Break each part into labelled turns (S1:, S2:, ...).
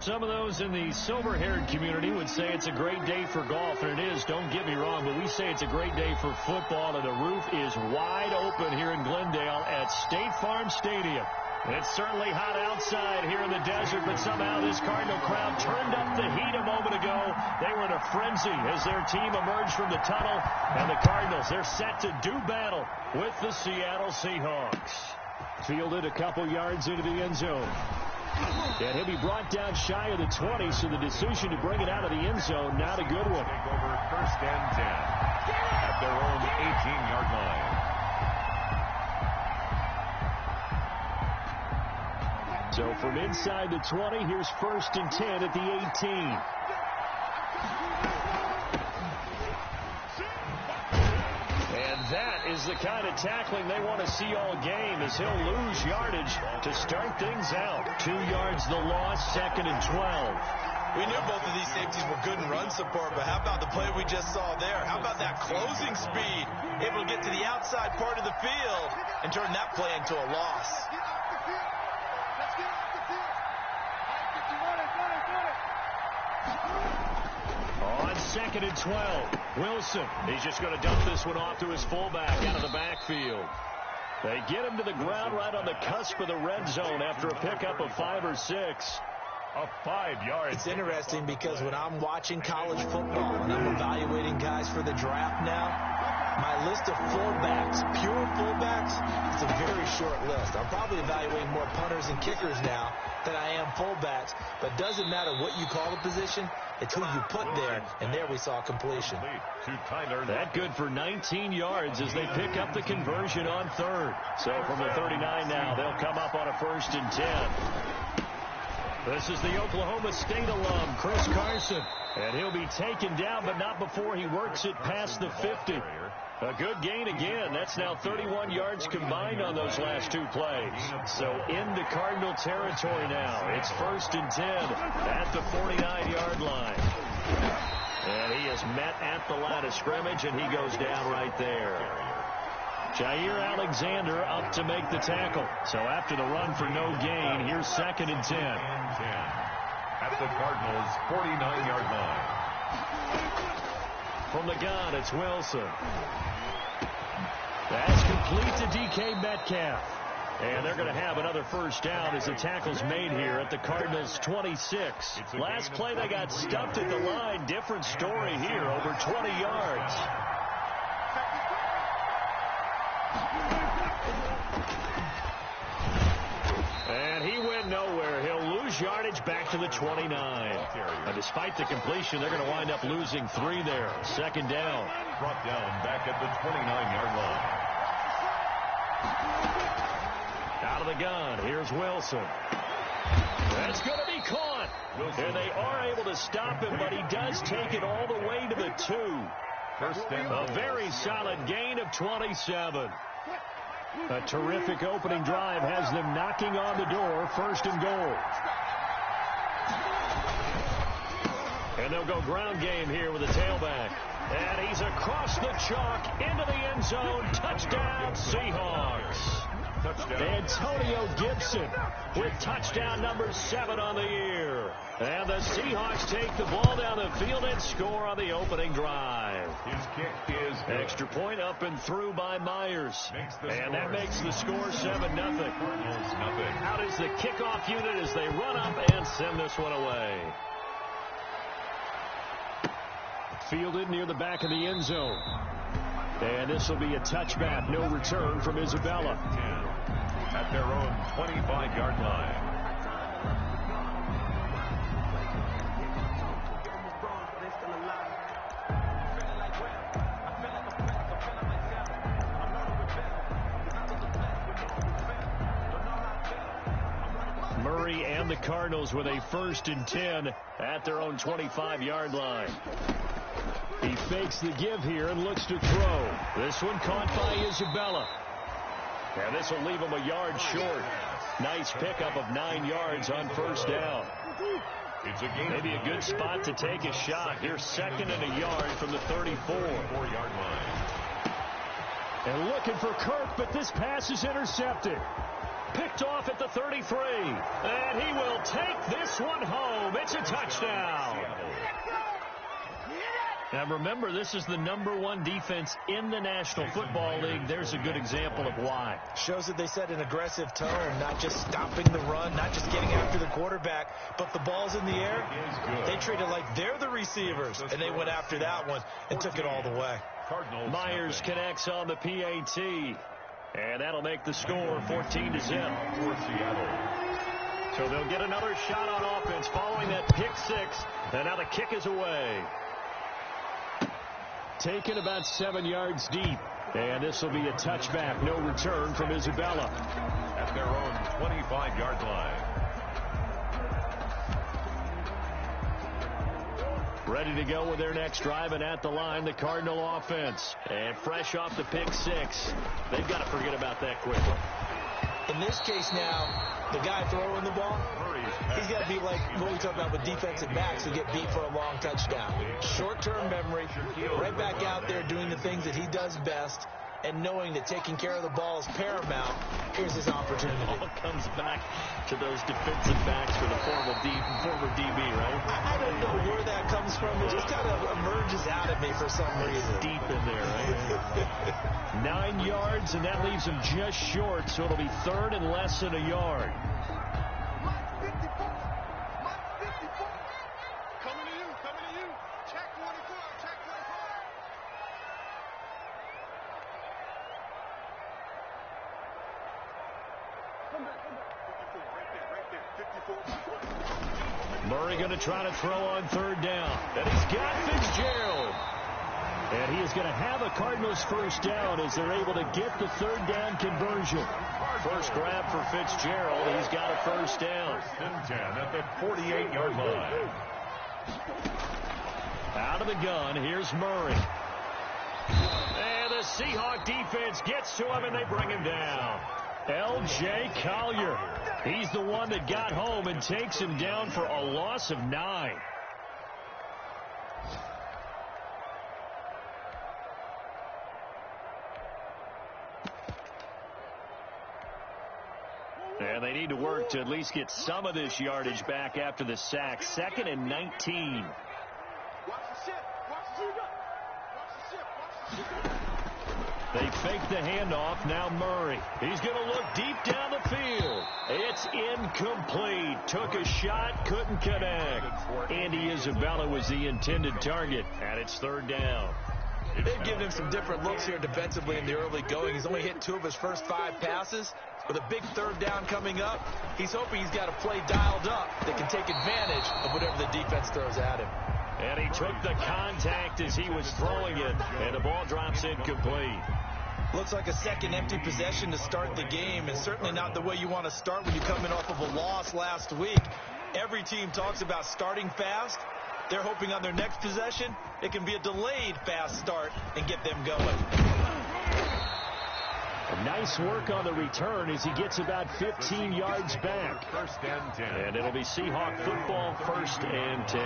S1: Some of those in the silver-haired community would say it's a great day for golf, and it is, don't get me wrong, but we say it's a great day for football, and the roof is wide open here in Glendale at State Farm Stadium. It's certainly hot outside here in the desert, but somehow this Cardinal crowd turned up the heat a moment ago. They were in a frenzy as their team emerged from the tunnel, and the Cardinals, they're set to do battle with the Seattle Seahawks. Fielded a couple yards into the end zone. And he'll be brought down shy of the 20, so the decision to bring it out of the end zone, not a good one.
S2: Take over 1st and 10 at their own 18-yard line.
S1: So from inside the 20, here's 1st and 10 at the 18. That is the kind of tackling they want to see all game, as he'll lose yardage to start things out. 2 yards the loss, 2nd and 12.
S3: We knew both of these safeties were good in run support, but how about the play we just saw there? How about that closing speed? Able to get to the outside part of the field and turn that play into a loss.
S1: On 2nd and 12, Wilson. He's just going to dump this one off to his fullback out of the backfield. They get him to the ground right on the cusp of the red zone after a pickup of 5 or 6.
S2: A 5 yards.
S3: It's interesting because when I'm watching college football and I'm evaluating guys for the draft now, my list of fullbacks, pure fullbacks, it's a very short list. I'm probably evaluating more punters and kickers now than I am fullbacks, but doesn't matter what you call the position, it's who you put there, and there we saw completion.
S1: That good for 19 yards as they pick up the conversion on 3rd. So from the 39 now, they'll come up on a 1st and 10. This is the Oklahoma State alum, Chris Carson. And he'll be taken down, but not before he works it past the 50. A good gain again. That's now 31 yards combined on those last 2 plays. So into Cardinal territory now. It's 1st and 10 at the 49-yard line. And he is met at the line of scrimmage, and he goes down right there. Jair Alexander up to make the tackle. So after the run for no gain, here's 2nd and 10.
S2: At the Cardinals' 49-yard line.
S1: From the gun, it's Wilson. That's complete to DK Metcalf. And they're going to have another 1st down as the tackle's made here at the Cardinals' 26. Last play, they got stuffed at the line. Different story here, over 20 yards. And he went nowhere. He'll lose yardage back to the 29. Despite the completion, they're going to wind up losing 3 there. 2nd down.
S2: Brought down back at the 29-yard line.
S1: Out of the gun, here's Wilson. That's going to be caught. And they are able to stop him, but he does take it all the way to the 2. A very solid gain of 27. A terrific opening drive has them knocking on the door, 1st and goal. And they'll go ground game here with a tailback. And he's across the chalk into the end zone. Touchdown, Seahawks. Antonio Gibson with touchdown number 7 on the year. And the Seahawks take the ball down the field and score on the opening drive.
S2: His kick is
S1: extra point up and through by Myers. And that makes the score 7-0. Out is the kickoff unit as they run up and send this one away. Fielded near the back of the end zone. And this will be a touchback, no return from Isabella.
S2: At their own 25-yard line.
S1: Murray and the Cardinals with a 1st and 10 at their own 25-yard line. He fakes the give here and looks to throw. This one caught by Isabella. And this will leave him a yard short. Nice pickup of 9 yards on 1st down. Maybe a good spot to take a shot. Here's 2nd and a yard from the 34-yard line. And looking for Kirk, but this pass is intercepted. Picked off at the 33. And he will take this one home. It's a touchdown. Now remember, this is the #1 defense in the National Football League. There's a good example of why.
S3: Shows that they set an aggressive tone, not just stopping the run, not just getting after the quarterback, but the ball's in the air. They treat it like they're the receivers, and they went after that one and took it all the way.
S1: Myers connects on the PAT, and that'll make the score 14-0
S2: for Seattle.
S1: So they'll get another shot on offense following that pick six, and now the kick is away. Taken about 7 yards deep. And this will be a touchback. No return from Isabella.
S2: At their own 25-yard line.
S1: Ready to go with their next drive, and at the line, the Cardinal offense. And fresh off the pick six. They've got to forget about that quickly.
S3: In this case now, the guy throwing the ball, he's got to be like what we talk about with defensive backs who get beat for a long touchdown. Short-term memory, right back out there doing the things that he does best, and knowing that taking care of the ball is paramount. Here's his opportunity.
S1: It all comes back to those defensive backs for the former DB, right?
S3: I don't know where that comes from. It just kind of emerges out of me for some reason.
S1: Deep in there, right? 9 yards, and that leaves him just short, so it'll be third and less than a yard. Murray going to try to throw on third down. And he's got Fitzgerald. And he is going to have a Cardinals first down as they're able to get the third down conversion. First grab for Fitzgerald. He's got a first down.
S2: First and 10 at the 48-yard line.
S1: Out of the gun, here's Murray. And the Seahawks defense gets to him, and they bring him down. L.J. Collier. He's the one that got home and takes him down for a loss of 9. And they need to work to at least get some of this yardage back after the sack. 2nd and 19. They fake the handoff. Now Murray. He's going to look deep down the field. It's incomplete. Took a shot, couldn't connect. Andy Isabella was the intended target, and it's third down.
S3: They've given him some different looks here defensively in the early going. He's only hit 2 of his first 5 passes. With a big third down coming up, he's hoping he's got a play dialed up that can take advantage of whatever the defense throws at him.
S1: And he took the contact as he was throwing it, and the ball drops incomplete.
S3: Looks like a second empty possession to start the game, and certainly not the way you want to start when you're coming off of a loss last week. Every team talks about starting fast. They're hoping on their next possession, it can be a delayed fast start and get them going.
S1: Nice work on the return as he gets about 15 yards back.
S2: First and 10.
S1: And it'll be Seahawk football, 1st and 10.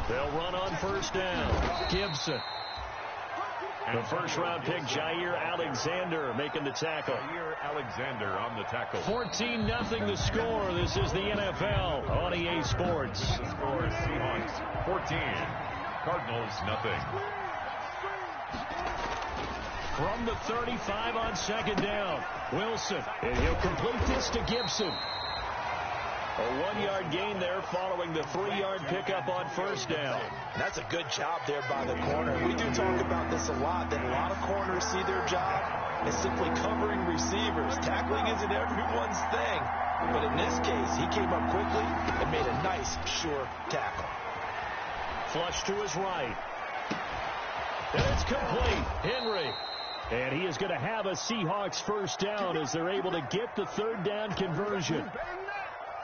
S1: They'll run on first down. Gibson. The first-round pick, Jair Alexander, making the tackle.
S2: Jair Alexander on the tackle.
S1: 14-0 the score. This is the NFL on EA Sports.
S2: The score is Seahawks 14, Cardinals nothing.
S1: From the 35 on second down, Wilson. And he'll complete this to Gibson. A 1-yard gain there following the 3-yard pickup on first down.
S3: That's a good job there by the corner. We do talk about this a lot, that a lot of corners see their job as simply covering receivers. Tackling isn't everyone's thing. But in this case, he came up quickly and made a nice, sure tackle.
S1: Flush to his right. And it's complete. Henry. And he is going to have a Seahawks first down as they're able to get the third down conversion.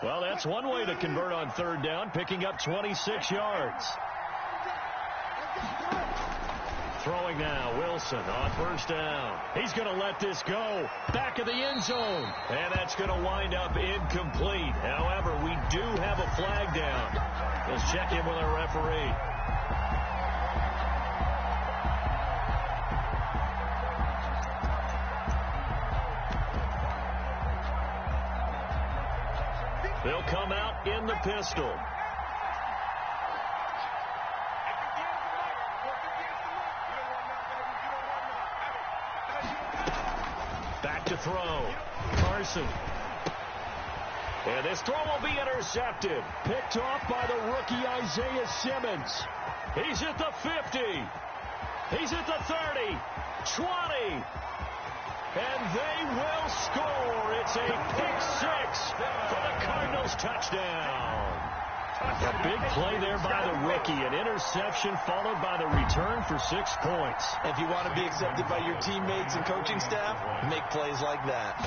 S1: Well, that's one way to convert on third down, picking up 26 yards. Throwing now, Wilson on first down. He's going to let this go. Back of the end zone. And that's going to wind up incomplete. However, we do have a flag down. Let's check in with our referee. They'll come out in the pistol. Back to throw. Carson. And this throw will be intercepted. Picked off by the rookie Isaiah Simmons. He's at the 50. He's at the 30. 20. And they will score. It's a pick six for the Cardinals touchdown. A big play there by the rookie. An interception followed by the return for 6 points.
S3: If you want to be accepted by your teammates and coaching staff, make plays like that.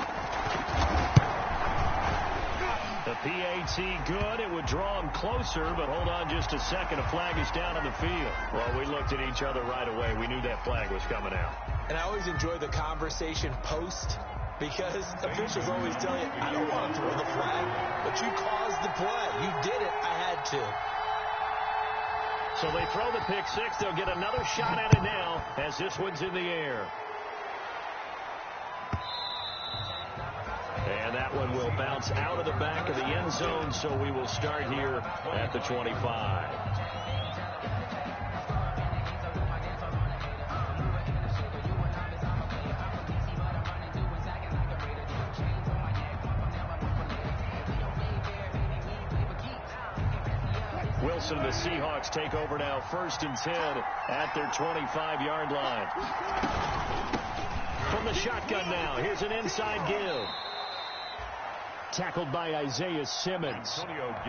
S1: The PAT good. It would draw him closer, but hold on just a second. A flag is down on the field. Well, we looked at each other right away. We knew that flag was coming out.
S3: And I always enjoy the conversation post because officials always tell you, I don't want to throw the flag, but you caused the play. You did it. I had to.
S1: So they throw the pick six. They'll get another shot at it now as this one's in the air. And that one will bounce out of the back of the end zone, so we will start here at the 25. Wilson, the Seahawks take over now, 1st and 10 at their 25-yard line. From the shotgun now, here's an inside give. Tackled by Isaiah Simmons.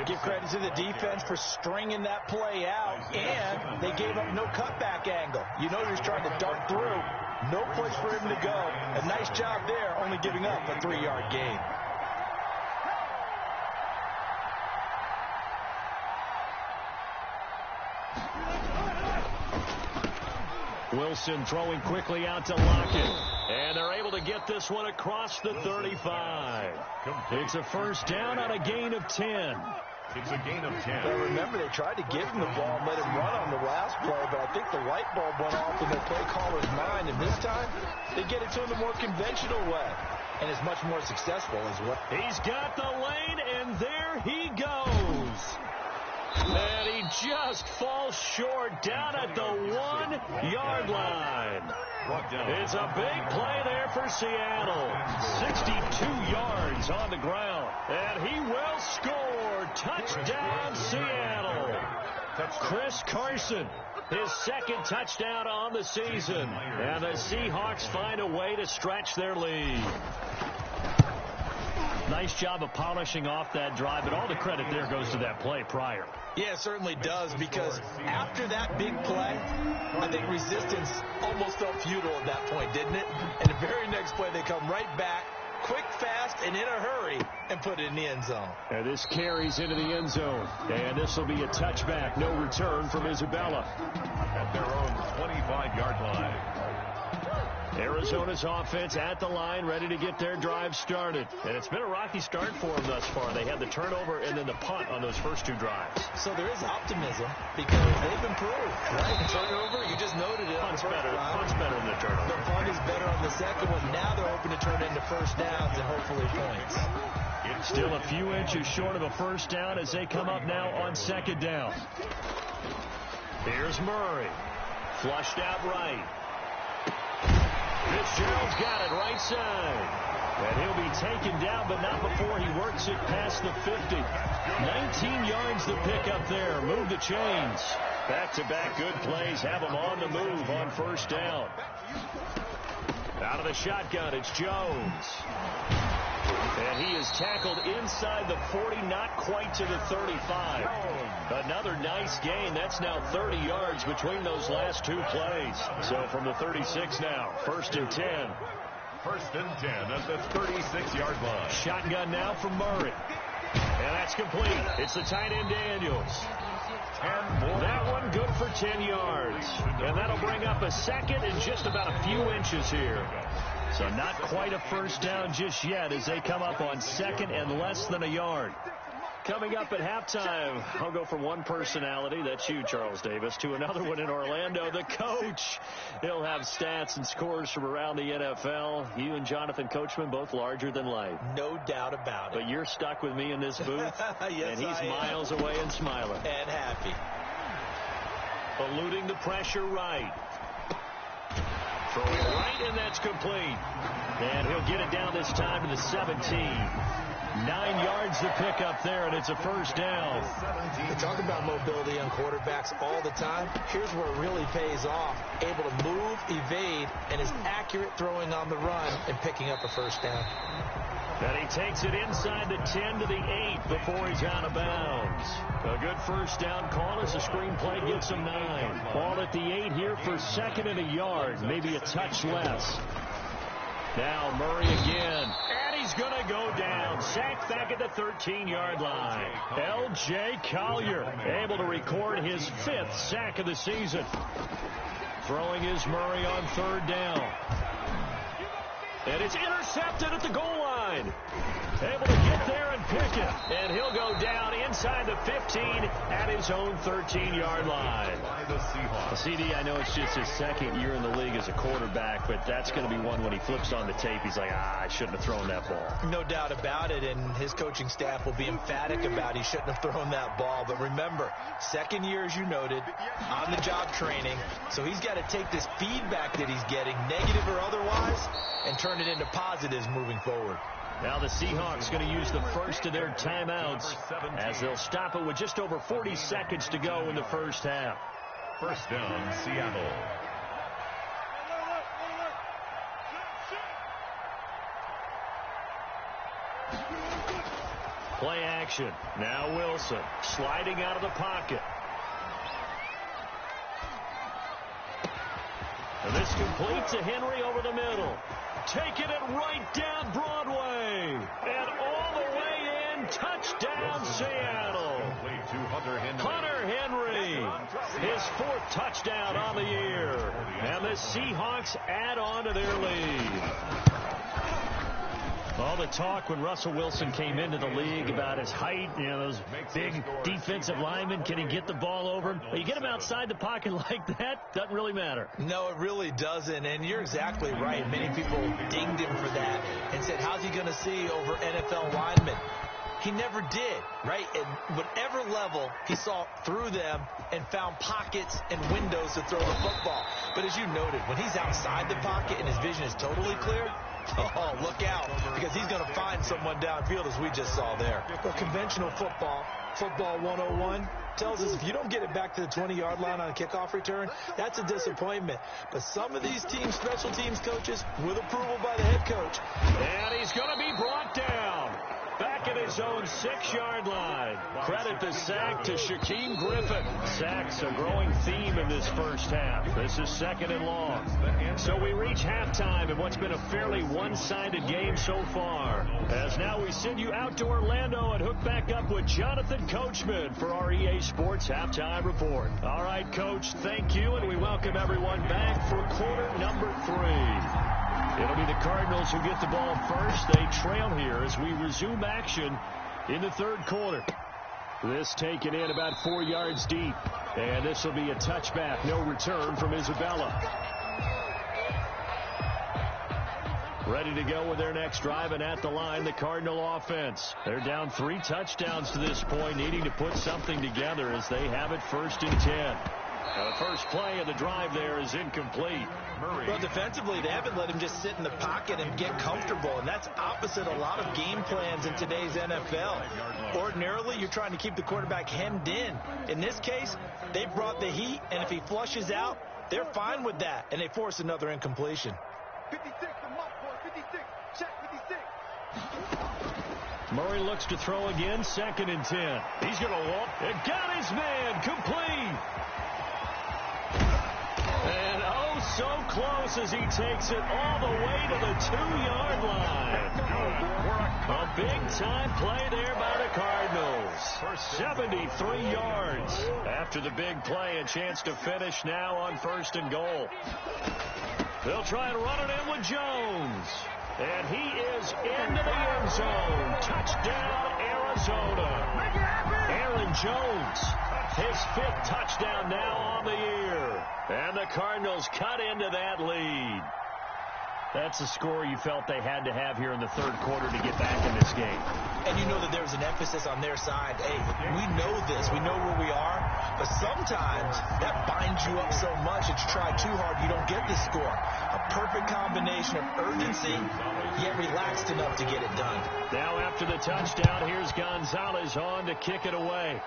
S3: Give credit to the defense for stringing that play out, and they gave up no cutback angle. You know he's trying to dart through. No place for him to go. A nice job there, only giving up a 3-yard gain.
S1: Wilson throwing quickly out to Lockett. And they're able to get this one across the 35. It's a first down on a gain of 10.
S2: It's a gain of 10.
S3: Well, remember, they tried to give him the ball and let him run on the last play, but I think the light bulb went off in their play caller's mind, and this time they get it to him the more conventional way. And it's much more successful as well.
S1: He's got the lane, and there he goes. And he just falls short down at the 1-yard line. It's a big play there for Seattle. 62 yards on the ground. And he will score. Touchdown, Seattle. Chris Carson, his 2nd touchdown on the season. And the Seahawks find a way to stretch their lead. Nice job of polishing off that drive, but all the credit there goes to that play prior.
S3: Yeah, it certainly does, because after that big play, I think resistance almost felt futile at that point, didn't it? And the very next play, they come right back, quick, fast, and in a hurry, and put it in the end zone.
S1: And this carries into the end zone. And this will be a touchback. No return from Isabella.
S2: At their own 25-yard line.
S1: Arizona's offense at the line, ready to get their drive started. And it's been a rocky start for them thus far. They had the turnover and then the punt on those first 2 drives.
S3: So there is optimism because they've improved, right? Turnover, you just noted it.
S1: Punt's better than the turnover.
S3: The punt is better on the second one. Now they're hoping to turn into first downs and hopefully points.
S1: Still a few inches short of a first down as they come up now on 2nd down. Here's Murray. Flushed out right. Fitzgerald's got it right side. And he'll be taken down, but not before he works it past the 50. 19 yards to pick up there. Move the chains. Back-to-back good plays have him on the move on first down. Out of the shotgun, it's Jones. And he is tackled inside the 40, not quite to the 35. Another nice gain. That's now 30 yards between those last 2 plays. So from the 36 now, 1st and 10.
S2: 1st and 10 at the 36-yard line.
S1: Shotgun now from Murray. And that's complete. It's the tight end Daniels. That one good for 10 yards. And that'll bring up a 2nd and just about a few inches here. So not quite a first down just yet as they come up on 2nd and less than a yard. Coming up at halftime, I'll go from one personality, that's you, Charles Davis, to another one in Orlando, the coach. He'll have stats and scores from around the NFL. You and Jonathan Coachman, both larger than life.
S3: No doubt about it.
S1: But you're stuck with me in this booth,
S3: yes,
S1: and he's miles away and smiling.
S3: And happy.
S1: Eluding the pressure right. Throwing right, and that's complete. And he'll get it down this time to the 17. 9 yards to pick up there, and it's a first down.
S3: We talk about mobility on quarterbacks all the time. Here's where it really pays off. Able to move, evade, and is accurate throwing on the run and picking up a first down.
S1: And he takes it inside the 10 to the 8 before he's out of bounds. A good first down call as the screen play gets him 9. Ball at the 8 here for 2nd and a yard, maybe a touch less. Now Murray again, and he's going to go down. Sacked back at the 13-yard line. L.J. Collier able to record his 5th sack of the season. Throwing is Murray on 3rd down. And it's intercepted at the goal line. Able to get there and pick it. And he'll go down inside the 15 at his own 13-yard line. CD, I know it's just his 2nd year in the league as a quarterback, but that's going to be one when he flips on the tape. He's like, I shouldn't have thrown that ball.
S3: No doubt about it, and his coaching staff will be emphatic about he shouldn't have thrown that ball. But remember, 2nd year, as you noted, on-the-job training. So he's got to take this feedback that he's getting, negative or otherwise, and turn it into positives moving forward.
S1: Now the Seahawks going to use the first of their timeouts as they'll stop it with just over 40 seconds to go in the first half.
S2: First down, Seattle.
S1: Play action. Now Wilson sliding out of the pocket. And this complete to Henry over the middle. Taking it right down Broadway. And all the way in. Touchdown, Seattle. Hunter Henry. His 4th touchdown on the year. And the Seahawks add on to their lead. All the talk when Russell Wilson came into the league about his height, you know, those big defensive linemen, can he get the ball over him? You get him outside the pocket like that, doesn't really matter.
S3: No, it really doesn't, and you're exactly right. Many people dinged him for that and said, how's he going to see over NFL linemen? He never did, right? At whatever level, he saw through them and found pockets and windows to throw the football. But as you noted, when he's outside the pocket and his vision is totally clear, oh, look out, because he's going to find someone downfield, as we just saw there. But conventional football 101, tells us if you don't get it back to the 20-yard line on a kickoff return, that's a disappointment. But some of these teams, special teams coaches, with approval by the head coach.
S1: And he's going to be brought down. Back at his own 6-yard line. Credit the sack to Shaquem Griffin. Sacks a growing theme in this first half. This is 2nd and long. So we reach halftime in what's been a fairly one-sided game so far. As now we send you out to Orlando and hook back up with Jonathan Coachman for our EA Sports Halftime Report. All right, Coach, thank you, and we welcome everyone back for quarter number 3. It'll be the Cardinals who get the ball first. They trail here as we resume action in the 3rd quarter. This taken in about 4 yards deep. And this will be a touchback. No return from Isabella. Ready to go with their next drive, and at the line, the Cardinal offense. They're down 3 touchdowns to this point, needing to put something together as they have it 1st and 10. The first play of the drive there is incomplete.
S3: Well, defensively, they haven't let him just sit in the pocket and get comfortable, and that's opposite a lot of game plans in today's NFL. Ordinarily, you're trying to keep the quarterback hemmed in. In this case, they brought the heat, and if he flushes out, they're fine with that, and they force another incompletion.
S4: 56, the mark, boy, 56, check 56.
S1: Murray looks to throw again, 2nd and 10. He's going to walk. It got his man, complete. And oh, so close as he takes it all the way to the 2-yard line. A big-time play there by the Cardinals. 73 yards. After the big play, a chance to finish now on 1st and goal. They'll try and run it in with Jones. And he is into the end zone. Touchdown, Arizona. Arizona. Aaron Jones, his 5th touchdown now on the year. And the Cardinals cut into that lead. That's a score you felt they had to have here in the 3rd quarter to get back in this game.
S3: And you know that there's an emphasis on their side. Hey, we know this. We know where we are. But sometimes that binds you up so much that you try too hard, you don't get the score. A perfect combination of urgency, yet relaxed enough to get it done.
S1: Now after the touchdown, here's Gonzalez on to kick it away.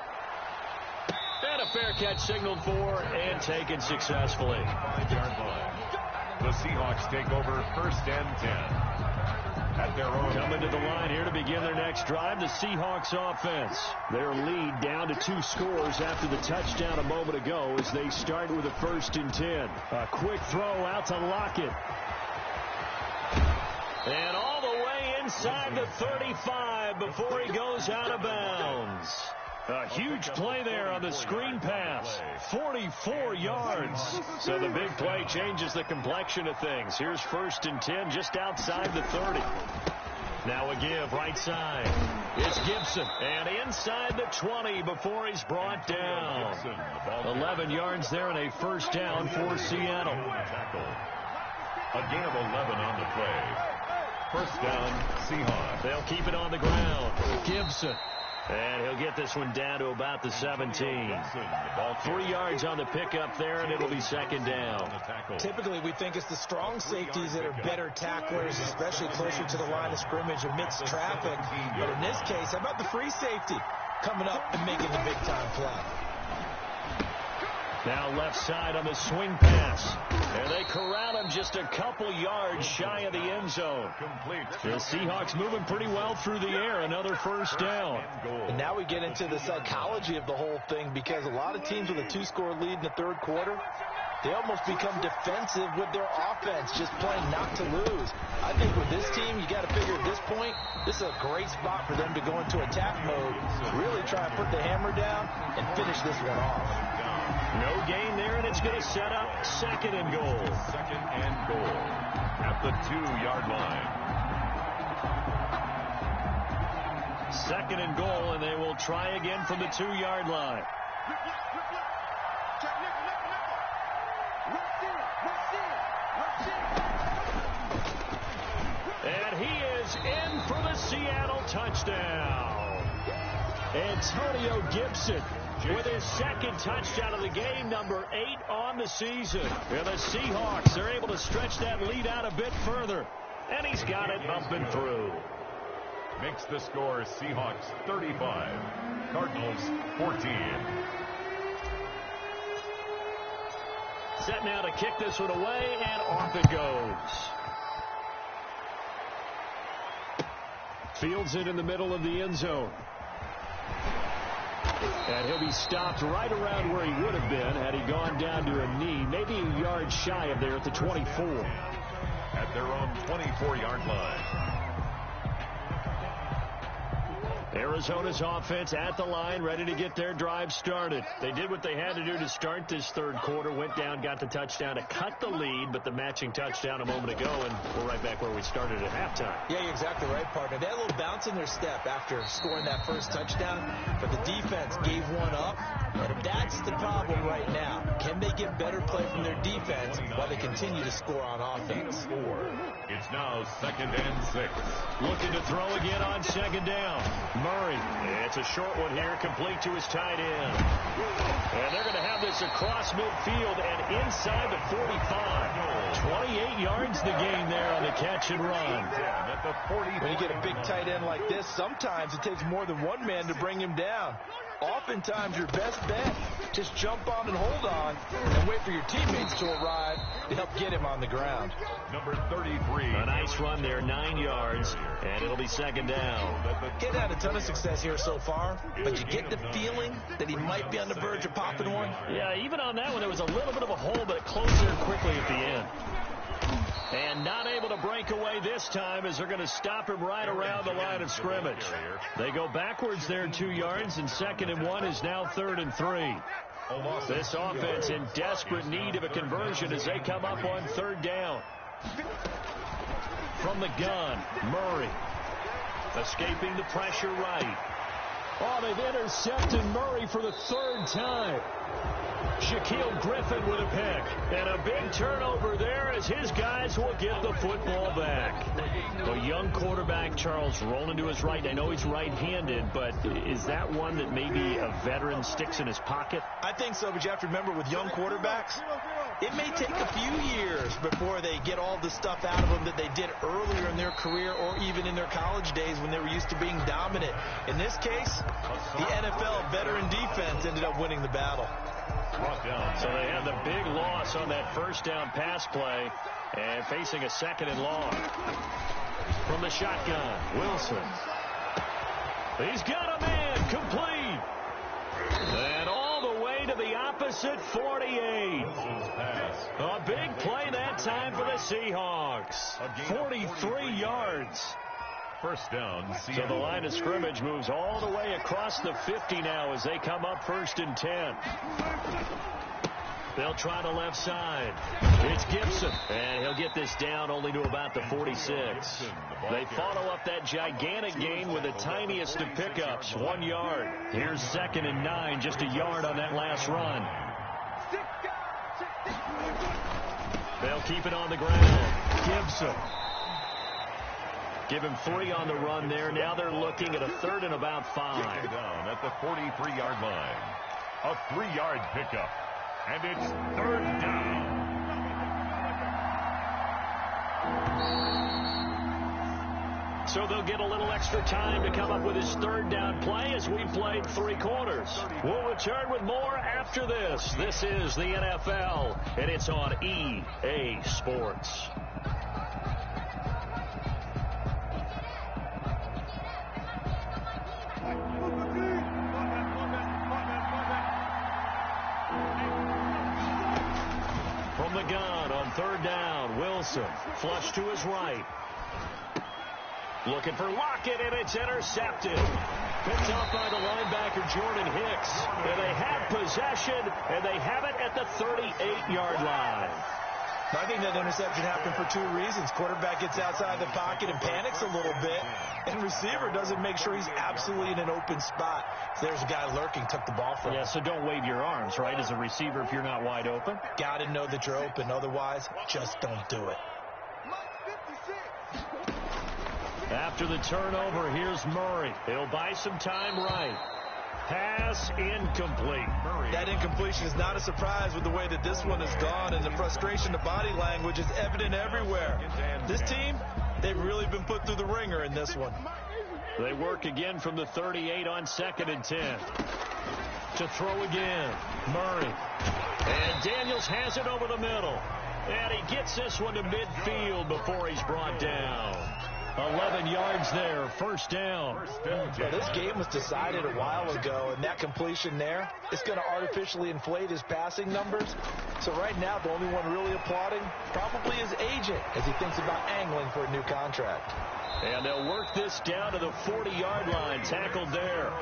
S1: And a fair catch signaled for and taken successfully.
S2: The Seahawks take over 1st and 10. At their own.
S1: Coming to the line here to begin their next drive, the Seahawks offense. Their lead down to 2 scores after the touchdown a moment ago as they start with a 1st and 10. A quick throw out to Lockett. And all the way inside the 35 before he goes out of bounds. A huge play there on the screen pass. 44 yards. So the big play changes the complexion of things. Here's 1st and 10 just outside the 30. Now a give right side. It's Gibson. And inside the 20 before he's brought down. 11 yards there and a 1st down for Seattle.
S2: A gain of 11 on the play. 1st down, Seahawks.
S1: They'll keep it on the ground. Gibson. And he'll get this one down to about the 17. 3 yards on the pickup there, and it'll be 2nd down.
S3: Typically, we think it's the strong safeties that are better tacklers, especially closer to the line of scrimmage amidst traffic. But in this case, how about the free safety coming up and making the big-time play?
S1: Now left side on the swing pass. And they corral him just a couple yards shy of the end zone. The Seahawks moving pretty well through the air. Another 1st down.
S3: And now we get into the psychology of the whole thing, because a lot of teams with a 2-score lead in the 3rd quarter, they almost become defensive with their offense, just playing not to lose. I think with this team, you got to figure at this point, this is a great spot for them to go into attack mode, really try and put the hammer down and finish this one off.
S1: No gain there, and it's going to set up 2nd and goal.
S2: 2nd and goal at the 2-yard line.
S1: 2nd and goal, and they will try again from the 2-yard line. And he is in for the Seattle touchdown. Antonio Gibson with his 2nd touchdown of the game, number 8 on the season. And the Seahawks are able to stretch that lead out a bit further. And he's got it bumping through.
S2: Makes the score Seahawks 35, Cardinals 14.
S1: Set now to kick this one away, and off it goes. Fields it in the middle of the end zone. And he'll be stopped right around where he would have been had he gone down to a knee, maybe a yard shy of there at the 24.
S2: At their own 24-yard line.
S1: Arizona's offense at the line, ready to get their drive started. They did what they had to do to start this 3rd quarter, went down, got the touchdown to cut the lead, but the matching touchdown a moment ago, and we're right back where we started at halftime.
S3: Yeah, you're exactly right, partner. They had a little bounce in their step after scoring that 1st touchdown, but the defense gave one up, and that's the problem right now. Can they get better play from their defense while they continue to score on offense?
S2: It's now 2nd and 6.
S1: Looking to throw again on 2nd down. Murray. It's a short one here, complete to his tight end. And they're going to have this across midfield and inside the 45. 28 yards the gain there on the catch and run.
S3: When you get a big tight end like this, sometimes it takes more than one man to bring him down. Oftentimes, your best bet, just jump on and hold on and wait for your teammates to arrive to help get him on the ground.
S2: Number 33.
S1: A nice run there, 9 yards, and it'll be 2nd down.
S3: He's had a ton of success here so far, but you get the feeling that he might be on the verge of popping one.
S1: Yeah, even on that one, there was a little bit of a hole, but it closed there quickly at the end. And not able to break away this time as they're going to stop him right around the line of scrimmage. They go backwards there 2 yards, and 2nd and 1 is now 3rd and 3. This offense in desperate need of a conversion as they come up on 3rd down. From the gun, Murray. Escaping the pressure right. Oh, they've intercepted Murray for the third time. Shaquille Griffin with a pick. And a big turnover there as his guys will get the football back. A young quarterback, Charles, rolling to his right. I know he's right-handed, but is that one that maybe a veteran sticks in his pocket?
S3: I think so, but you have to remember with young quarterbacks, it may take a few years before they get all the stuff out of them that they did earlier in their career or even in their college days when they were used to being dominant. In this case, the NFL veteran defense ended up winning the battle.
S1: So they had the big loss on that first down pass play and facing a second and long. From the shotgun, Wilson. He's got a man complete. And all the way to the opposite 48. A big play that time for the Seahawks. 43 yards.
S2: First down.
S1: So the line of scrimmage moves all the way across the 50 now as they come up 1st and 10. They'll try the left side. It's Gibson, and he'll get this down only to about the 46. They follow up that gigantic gain with the tiniest of pickups, 1 yard. Here's 2nd and 9, just a yard on that last run. They'll keep it on the ground. Gibson. Give him 3 on the run there. Now they're looking at a 3rd and about 5.
S2: Down at the 43-yard line. A 3-yard pickup. And it's 3rd down.
S1: So they'll get a little extra time to come up with his 3rd down play as we played 3 quarters. We'll return with more after this. This is the NFL, and it's on EA Sports. From the gun on 3rd down, Wilson flush to his right. Looking for Lockett, and it's intercepted. Picked off by the linebacker, Jordan Hicks. And they have possession, and they have it at the 38-yard line.
S3: I think that interception happened for 2 reasons. Quarterback gets outside the pocket and panics a little bit, and receiver doesn't make sure he's absolutely in an open spot. There's a guy lurking, took the ball from him.
S1: Yeah, so don't wave your arms, right, as a receiver if you're not wide open.
S3: Got to know that you're open. Otherwise, just don't do it.
S1: After the turnover, here's Murray. He'll buy some time right. Pass incomplete.
S3: That incompletion is not a surprise with the way that this one has gone, and the frustration, the body language is evident everywhere. This team, they've really been put through the ringer in this one.
S1: They work again from the 38 on 2nd and 10. To throw again, Murray. And Daniels has it over the middle. And he gets this one to midfield before he's brought down. 11 yards there, 1st down.
S3: Well, this game was decided a while ago, and that completion there is going to artificially inflate his passing numbers. So right now, the only one really applauding probably his agent as he thinks about angling for a new contract.
S1: And they'll work this down to the 40-yard line, tackled there.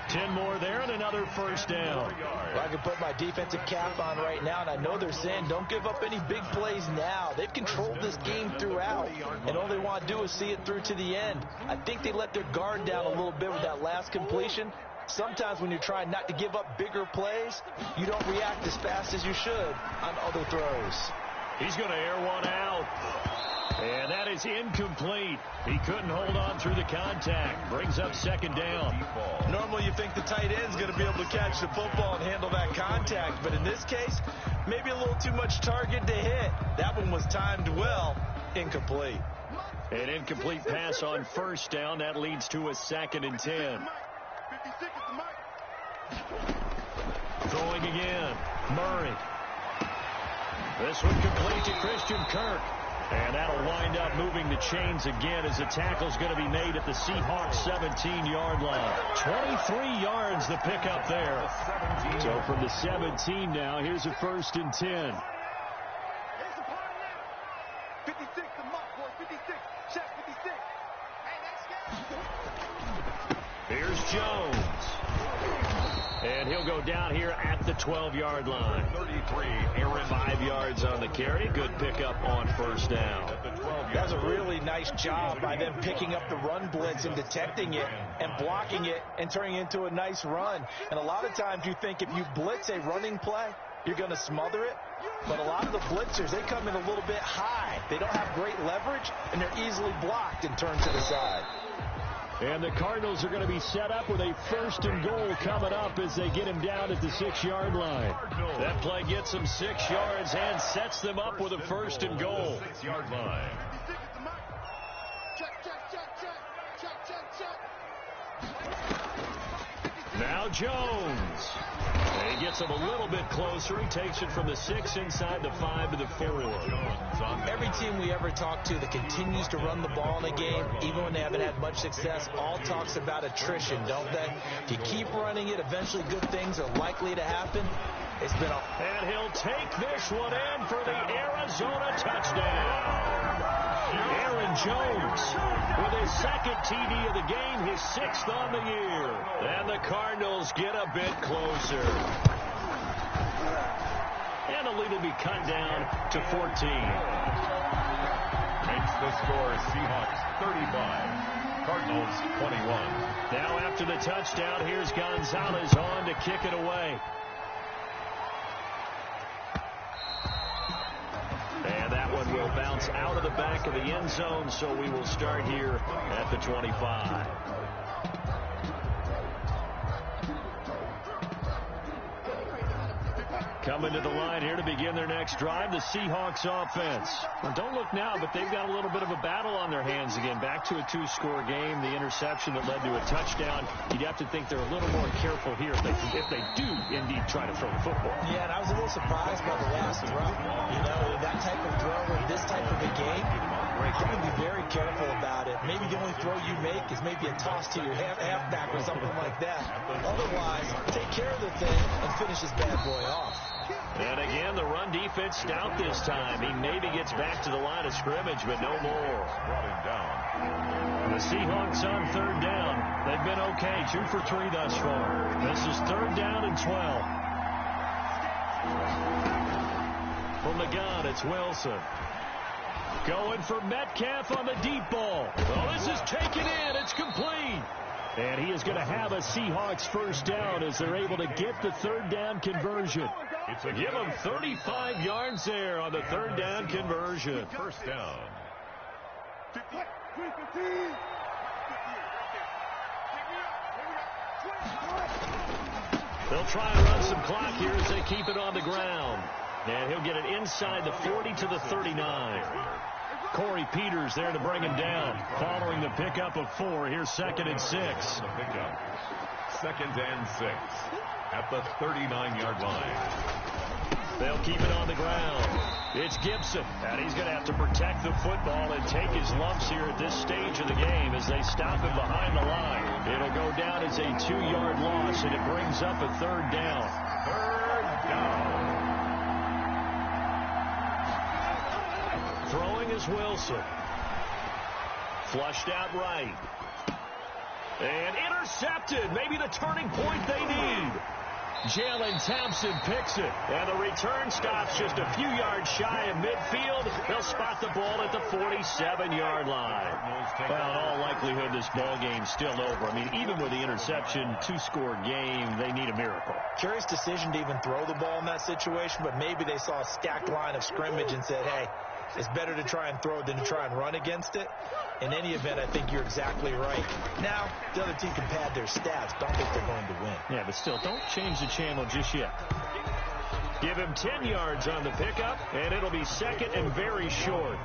S1: 10 more there and another 1st down.
S3: Well, I can put my defensive cap on right now, and I know they're saying don't give up any big plays now. They've controlled this game throughout, and all they want to do is see it through to the end. I think they let their guard down a little bit with that last completion. Sometimes when you're trying not to give up bigger plays, you don't react as fast as you should on other throws.
S1: He's going to air one out. And that is incomplete. He couldn't hold on through the contact. Brings up 2nd down.
S3: Normally you think the tight end's going to be able to catch the football and handle that contact. But in this case, maybe a little too much target to hit. That one was timed well. Incomplete.
S1: An incomplete pass on 1st down. That leads to a 2nd and 10. Throwing again. Murray. This one complete to Christian Kirk. And that'll wind up moving the chains again as the tackle's going to be made at the Seahawks 17-yard line. 23 yards the pickup there. So from the 17 now, here's a 1st and 10.
S4: 56, the mark, boy, 56. Check 56.
S1: Here's Jones. And he'll go down here at the 12-yard line.
S2: 33,
S1: Aaron 5 yards on the carry. Good pickup on 1st down.
S3: That's a really nice job by them picking up the run blitz and detecting it and blocking it and turning it into a nice run. And a lot of times you think if you blitz a running play, you're going to smother it. But a lot of the blitzers, they come in a little bit high. They don't have great leverage, and they're easily blocked and turned to the side.
S1: And the Cardinals are going to be set up with a 1st and goal coming up as they get him down at the 6-yard line. That play gets them 6 yards and sets them up with a 1st and goal.
S2: 6-yard line.
S1: Now Jones. He gets him a little bit closer. He takes it from the 6 inside the 5 to the 4.
S3: Every team we ever talk to that continues to run the ball in a game, even when they haven't had much success, all talks about attrition, don't they? If you keep running it, eventually good things are likely to happen. It's been a...
S1: And he'll take this one in for the Arizona touchdown. Aaron Jones with his 2nd TD of the game, his 6th on the year. And the Cardinals get a bit closer. And the lead will be cut down to 14.
S2: Makes the score Seahawks 35, Cardinals 21.
S1: Now after the touchdown, here's Gonzalez on to kick it away. And that one will bounce out of the back of the end zone, so we will start here at the 25. Coming to the line here to begin their next drive, the Seahawks offense. Well, don't look now, but they've got a little bit of a battle on their hands again. Back to a 2-score game, the interception that led to a touchdown. You'd have to think they're a little more careful here if they do indeed try to throw the football.
S3: Yeah, and I was a little surprised by the last throw. You know, that type of throw in this type of a game, you got to be very careful about it. Maybe the only throw you make is maybe a toss to your halfback or something like that. Otherwise, take care of the thing and finish this bad boy off.
S1: And again, the run defense stout this time. He maybe gets back to the line of scrimmage, but no more.
S2: Brought him down.
S1: The Seahawks on 3rd down. They've been okay, 2 for 3 thus far. This is 3rd down and 12. From the gun, it's Wilson. Going for Metcalf on the deep ball. Oh, this is taken in. It's complete. And he is going to have a Seahawks 1st down as they're able to get the 3rd down conversion. Give him 35 yards there on the 3rd down conversion.
S2: 1st down.
S1: They'll try and run some clock here as they keep it on the ground. And he'll get it inside the 40 to the 39. Corey Peters there to bring him down. Following the pickup of 4, here's 2nd and 6.
S2: The pickup. 2nd and 6 at the 39-yard line.
S1: They'll keep it on the ground. It's Gibson, and he's going to have to protect the football and take his lumps here at this stage of the game as they stop him behind the line. It'll go down as a 2-yard loss, and it brings up a 3rd down.
S2: 3rd down.
S1: Throwing is Wilson. Flushed out right. And intercepted. Maybe the turning point they need. Jalen Thompson picks it. And the return stops just a few yards shy of midfield. They'll spot the ball at the 47-yard line. Well, in all likelihood, this ball game's still over. I mean, even with the interception, 2-score game, they need a miracle.
S3: Curious decision to even throw the ball in that situation, but maybe they saw a stacked line of scrimmage and said, hey, it's better to try and throw than to try and run against it. In any event, I think you're exactly right. Now, the other team can pad their stats, but I don't think they're going to win.
S1: Yeah, but still, don't change the channel just yet. Give him 10 yards on the pickup, and it'll be 2nd and very short.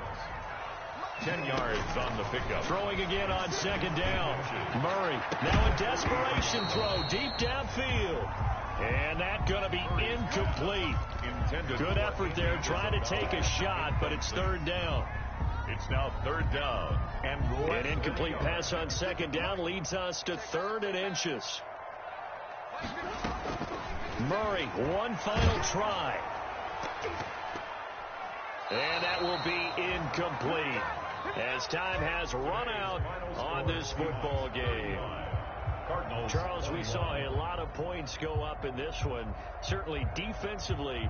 S2: 10 yards on the pickup.
S1: Throwing again on 2nd down. Murray, now a desperation throw deep downfield. And that's going to be incomplete. Good effort there, trying to take a shot, but it's 3rd down.
S2: It's now 3rd down. And
S1: an incomplete pass on 2nd down leads us to 3rd and inches. Murray, one final try. And that will be incomplete as time has run out on this football game. Charles, we saw a lot of points go up in this one. Certainly defensively,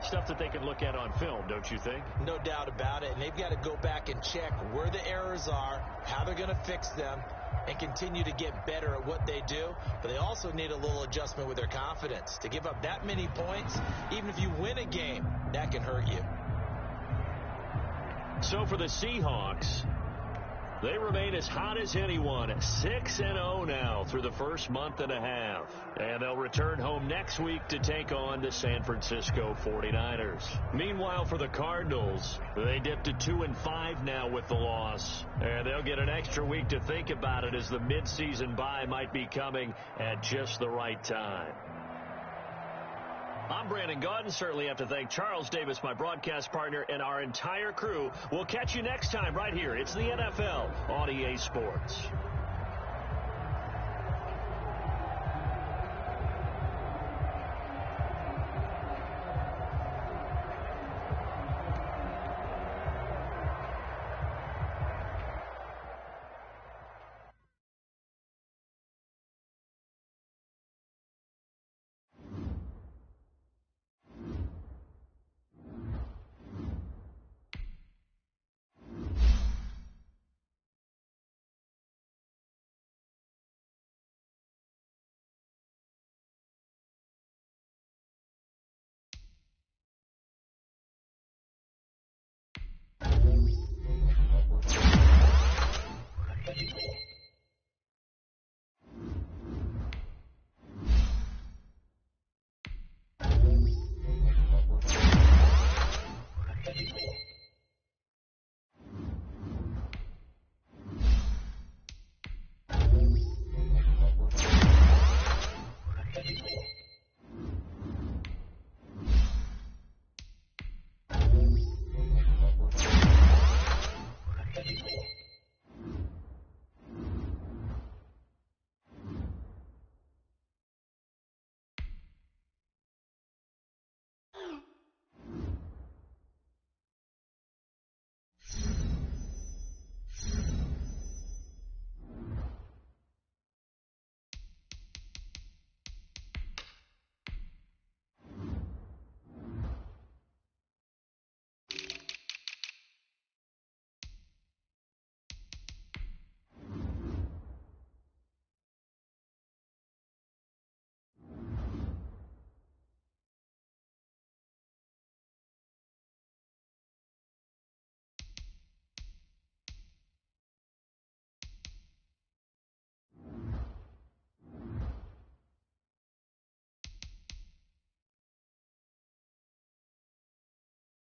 S1: Stuff that they can look at on film, don't you think?
S3: No doubt about it. And they've got to go back and check where the errors are, how they're going to fix them, and continue to get better at what they do. But they also need a little adjustment with their confidence. To give up that many points, even if you win a game, that can hurt you.
S1: So for the Seahawks, they remain as hot as anyone, 6-0 now through the first month and a half. And they'll return home next week to take on the San Francisco 49ers. Meanwhile, for the Cardinals, they dipped to 2-5 now with the loss. And they'll get an extra week to think about it, as the midseason bye might be coming at just the right time. I'm Brandon Gaudin. Certainly have to thank Charles Davis, my broadcast partner, and our entire crew. We'll catch you next time right here. It's the NFL on EA Sports.